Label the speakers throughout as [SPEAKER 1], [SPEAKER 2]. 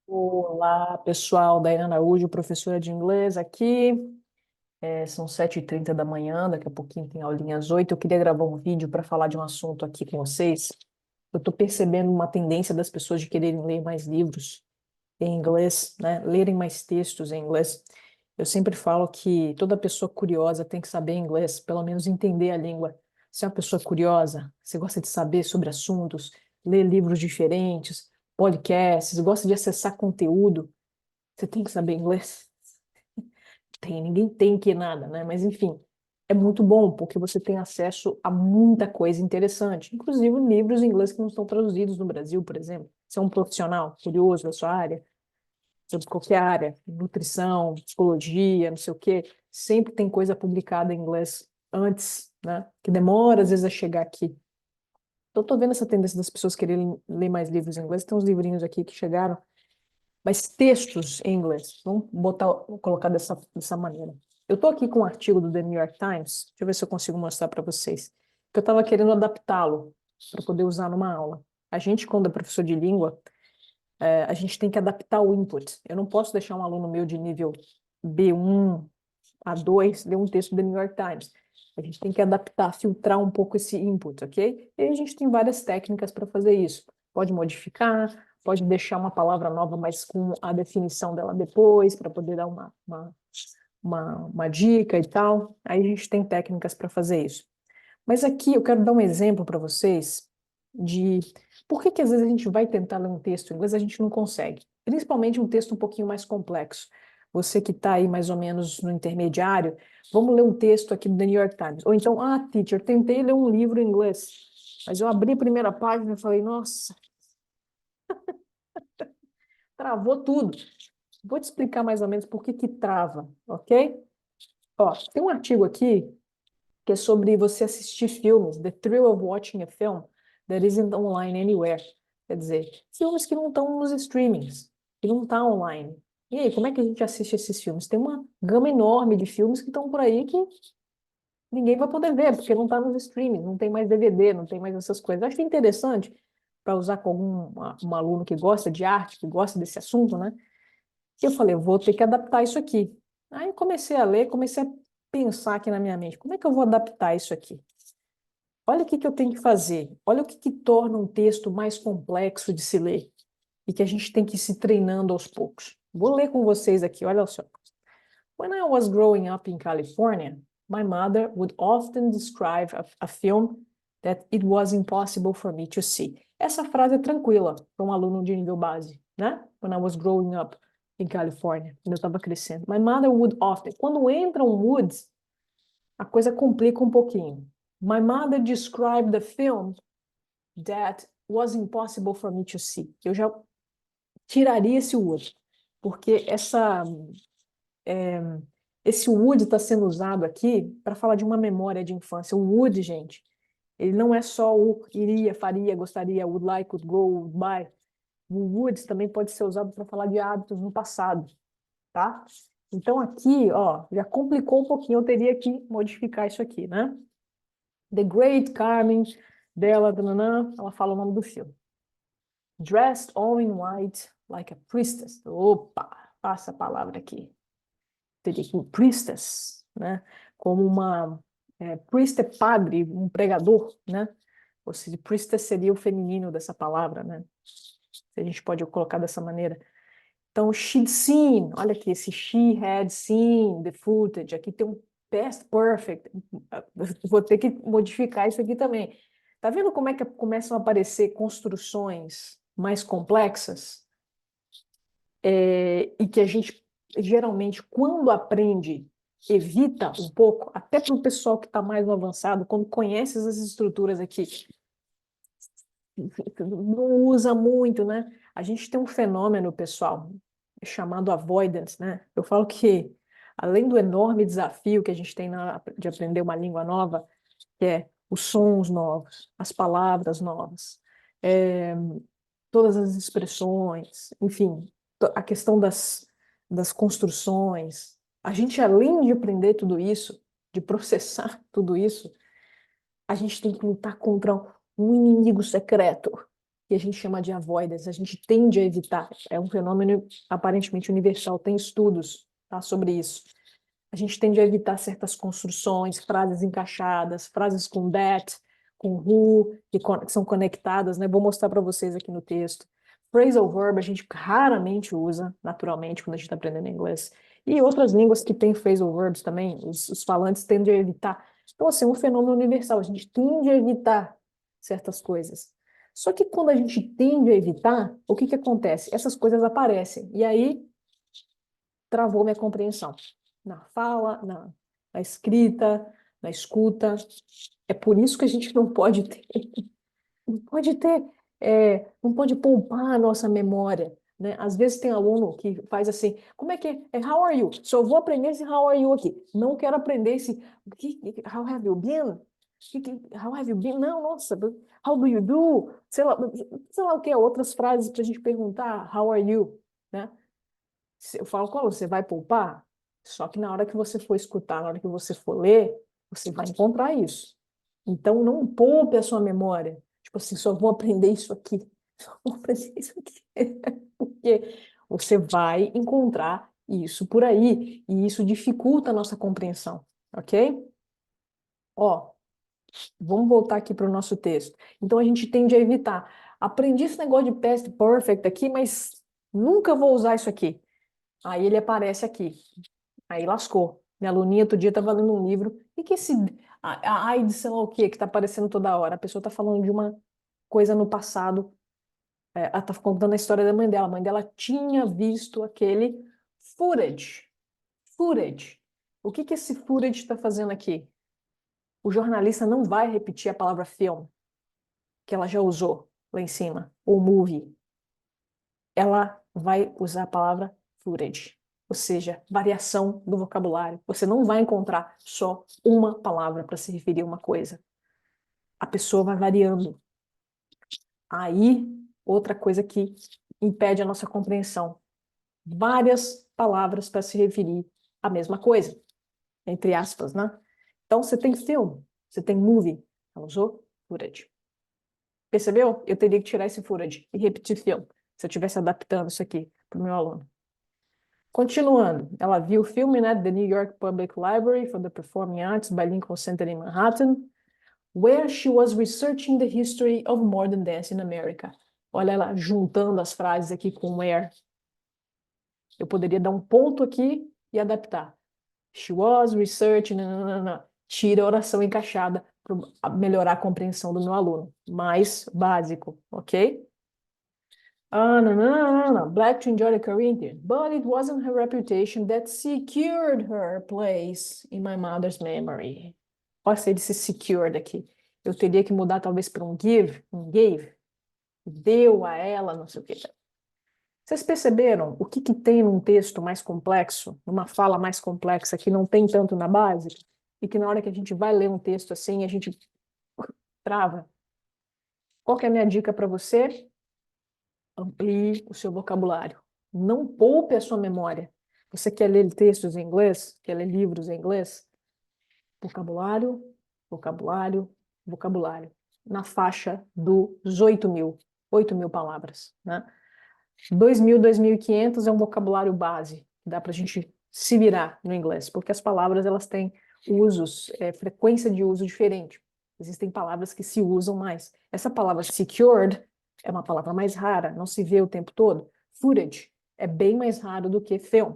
[SPEAKER 1] Olá, pessoal, Daiane Araújo, professora de inglês aqui. São 7h30 da manhã, daqui a pouquinho tem aulinha às 8. Eu queria gravar um vídeo para falar de um assunto aqui com vocês. Eu estou percebendo uma tendência das pessoas de quererem ler mais livros em inglês, né? Lerem mais textos em inglês. Eu sempre falo que toda pessoa curiosa tem que saber inglês, pelo menos entender a língua. Se é uma pessoa curiosa, você gosta de saber sobre assuntos, ler livros diferentes, podcasts, gosta de acessar conteúdo, você tem que saber inglês? Tem, ninguém tem que nada, né? Mas enfim, é muito bom porque você tem acesso a muita coisa interessante, inclusive livros em inglês que não estão traduzidos no Brasil, por exemplo. Você é um profissional curioso da sua área, sobre qualquer área, nutrição, psicologia, não sei o quê, sempre tem coisa publicada em inglês antes, né? Que demora às vezes a chegar aqui. Então, estou vendo essa tendência das pessoas quererem ler mais livros em inglês. Tem uns livrinhos aqui que chegaram, mas textos em inglês. Vamos colocar dessa maneira. Eu estou aqui com um artigo do The New York Times. Deixa eu ver se eu consigo mostrar para vocês. Que eu estava querendo adaptá-lo para poder usar numa aula. A gente, quando é professor de língua, a gente tem que adaptar o input. Eu não posso deixar um aluno meu de nível B1, A2, ler um texto do The New York Times. A gente tem que adaptar, filtrar um pouco esse input, ok? E a gente tem várias técnicas para fazer isso. Pode modificar, pode deixar uma palavra nova, mas com a definição dela depois, para poder dar uma dica e tal. Aí a gente tem técnicas para fazer isso. Mas aqui eu quero dar um exemplo para vocês de por que às vezes a gente vai tentar ler um texto em inglês e a gente não consegue. Principalmente um texto um pouquinho mais complexo. Você que está aí mais ou menos no intermediário, vamos ler um texto aqui do The New York Times. Ou então, teacher, tentei ler um livro em inglês, mas eu abri a primeira página e falei, nossa, travou tudo. Vou te explicar mais ou menos por que que trava, ok? Ó, tem um artigo aqui que é sobre você assistir filmes, The Thrill of Watching a Film That Isn't Online Anywhere. Quer dizer, filmes que não estão nos streamings, que não estão online. E aí, como é que a gente assiste esses filmes? Tem uma gama enorme de filmes que estão por aí que ninguém vai poder ver, porque não está nos streamings, não tem mais DVD, não tem mais essas coisas. Eu acho interessante para usar com um aluno que gosta de arte, que gosta desse assunto, né? E eu falei, eu vou ter que adaptar isso aqui. Aí eu comecei a ler, comecei a pensar aqui na minha mente, como é que eu vou adaptar isso aqui? Olha o que que eu tenho que fazer. Olha o que que torna um texto mais complexo de se ler e que a gente tem que ir se treinando aos poucos. Vou ler com vocês aqui, olha só. When I was growing up in California, my mother would often describe a film that it was impossible for me to see. Essa frase é tranquila para um aluno de nível base, né? When I was growing up in California, quando eu estava crescendo. My mother would often. Quando entra um would, a coisa complica um pouquinho. My mother described the film that was impossible for me to see. Eu já tiraria esse would, porque esse would está sendo usado aqui para falar de uma memória de infância. O would, gente, ele não é só o iria, faria, gostaria, would like, would go, would buy. O would também pode ser usado para falar de hábitos no passado, tá? Então aqui, ó, já complicou um pouquinho, eu teria que modificar isso aqui, né? The Great Carmen dela, nananã, ela fala o nome do filme. Dressed all in white like a priestess. Opa, passa a palavra aqui. Teria que priestess, né? Como priest é padre, um pregador, né? Ou seja, priestess seria o feminino dessa palavra, né? Se a gente pode colocar dessa maneira. Então, she'd seen, olha aqui, esse she had seen the footage, aqui tem um past perfect, vou ter que modificar isso aqui também. Tá vendo como é que começam a aparecer construções mais complexas? E que a gente, geralmente, quando aprende, evita um pouco, até para o pessoal que está mais no avançado, quando conhece essas estruturas aqui, não usa muito, né? A gente tem um fenômeno, pessoal, chamado avoidance, né? Eu falo que, além do enorme desafio que a gente tem de aprender uma língua nova, que é os sons novos, as palavras novas, é, todas as expressões, enfim, a questão das construções. A gente, além de aprender tudo isso, de processar tudo isso, a gente tem que lutar contra um inimigo secreto, que a gente chama de avoidance, a gente tende a evitar. É um fenômeno aparentemente universal, tem estudos, tá, sobre isso. A gente tende a evitar certas construções, frases encaixadas, frases com that, com who, que são conectadas, né? Vou mostrar para vocês aqui no texto. Phrasal verb a gente raramente usa, naturalmente, quando a gente está aprendendo inglês. E outras línguas que têm phrasal verbs também, os falantes tendem a evitar. Então, assim, é um fenômeno universal, a gente tende a evitar certas coisas. Só que quando a gente tende a evitar, o que que acontece? Essas coisas aparecem. E aí, travou minha compreensão. Na fala, na escrita, na escuta. É por isso que a gente não pode ter, não pode ter, não pode poupar a nossa memória, né? Às vezes tem aluno que faz assim, como é que é? How are you? Só vou aprender esse how are you aqui. Não quero aprender esse how have you been? How have you been? Não, nossa, how do you do? Sei lá o que, outras frases para a gente perguntar, how are you? Né? Eu falo com você vai poupar? Só que na hora que você for escutar, na hora que você for ler, você vai encontrar isso. Então, não poupe a sua memória. Tipo assim, só vou aprender isso aqui. Só vou aprender isso aqui. Porque você vai encontrar isso por aí. E isso dificulta a nossa compreensão. Ok? Ó, vamos voltar aqui para o nosso texto. Então, a gente tende a evitar. Aprendi esse negócio de past perfect aqui, mas nunca vou usar isso aqui. Aí ele aparece aqui. Aí lascou. Minha aluninha outro dia estava lendo um livro. E que esse AIDS, sei lá o quê, que está aparecendo toda hora? A pessoa está falando de uma coisa no passado. Ela está contando a história da mãe dela. A mãe dela tinha visto aquele footage. Footage. O que que esse footage está fazendo aqui? O jornalista não vai repetir a palavra film, que ela já usou lá em cima, ou movie. Ela vai usar a palavra footage, ou seja, variação do vocabulário. Você não vai encontrar só uma palavra para se referir a uma coisa. A pessoa vai variando. Aí, outra coisa que impede a nossa compreensão. Várias palavras para se referir à mesma coisa, entre aspas, né? Então, você tem film, você tem movie. Ela usou footage. Percebeu? Eu teria que tirar esse footage e repetir film, se eu estivesse adaptando isso aqui para o meu aluno. Continuando, ela viu o filme, né, The New York Public Library for the Performing Arts by Lincoln Center in Manhattan, where she was researching the history of modern dance in America. Olha ela juntando as frases aqui com where. Eu poderia dar um ponto aqui e adaptar. She was researching, nananana. Tira a oração encaixada para melhorar a compreensão do meu aluno. Mais básico, ok? No. Black to enjoy the Corinthians, but it wasn't her reputation that secured her place in my mother's memory. Olha se ele se secured aqui. Eu teria que mudar talvez para um give, um gave. Deu a ela, não sei o quê. Vocês perceberam o que que tem num texto mais complexo, numa fala mais complexa, que não tem tanto na básica? E que na hora que a gente vai ler um texto assim, a gente trava? Qual que é a minha dica para você? Amplie o seu vocabulário. Não poupe a sua memória. Você quer ler textos em inglês? Quer ler livros em inglês? Vocabulário, vocabulário, vocabulário. Na faixa dos 8.000 palavras, né? 2.000, 2.500 é um vocabulário base, que dá para a gente se virar no inglês, porque as palavras elas têm usos, frequência de uso diferente. Existem palavras que se usam mais. Essa palavra secured é uma palavra mais rara, não se vê o tempo todo. Footage é bem mais raro do que film.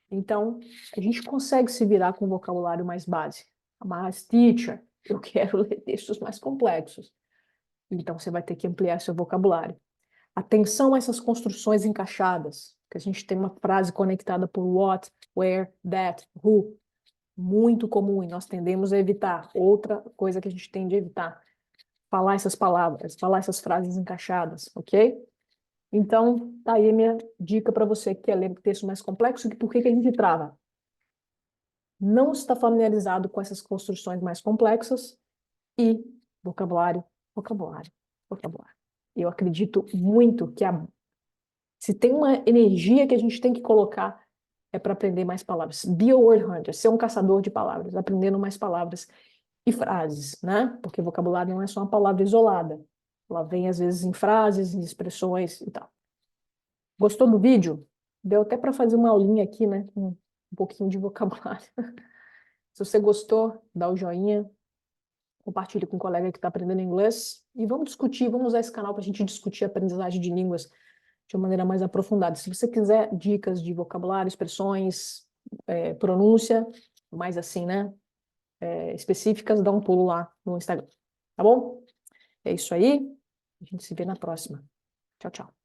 [SPEAKER 1] Então, a gente consegue se virar com um vocabulário mais base. Mas, teacher, eu quero ler textos mais complexos. Então, você vai ter que ampliar seu vocabulário. Atenção a essas construções encaixadas, que a gente tem uma frase conectada por what, where, that, who. Muito comum e nós tendemos a evitar. Outra coisa que a gente tende a evitar. Falar essas palavras, falar essas frases encaixadas, ok? Então, tá aí a minha dica para você que quer ler texto mais complexo, que por que que a gente trava? Não está familiarizado com essas construções mais complexas e vocabulário, vocabulário, vocabulário. Eu acredito muito que se tem uma energia que a gente tem que colocar é para aprender mais palavras. Be a word hunter, ser um caçador de palavras, aprendendo mais palavras e frases, né? Porque vocabulário não é só uma palavra isolada. Ela vem, às vezes, em frases, em expressões e tal. Gostou do vídeo? Deu até para fazer uma aulinha aqui, né? Com um pouquinho de vocabulário. Se você gostou, dá o joinha, compartilhe com um colega que está aprendendo inglês e vamos discutir, vamos usar esse canal para a gente discutir a aprendizagem de línguas de uma maneira mais aprofundada. Se você quiser dicas de vocabulário, expressões, pronúncia, mais assim, né? Específicas, dá um pulo lá no Instagram. Tá bom? É isso aí. A gente se vê na próxima. Tchau, tchau.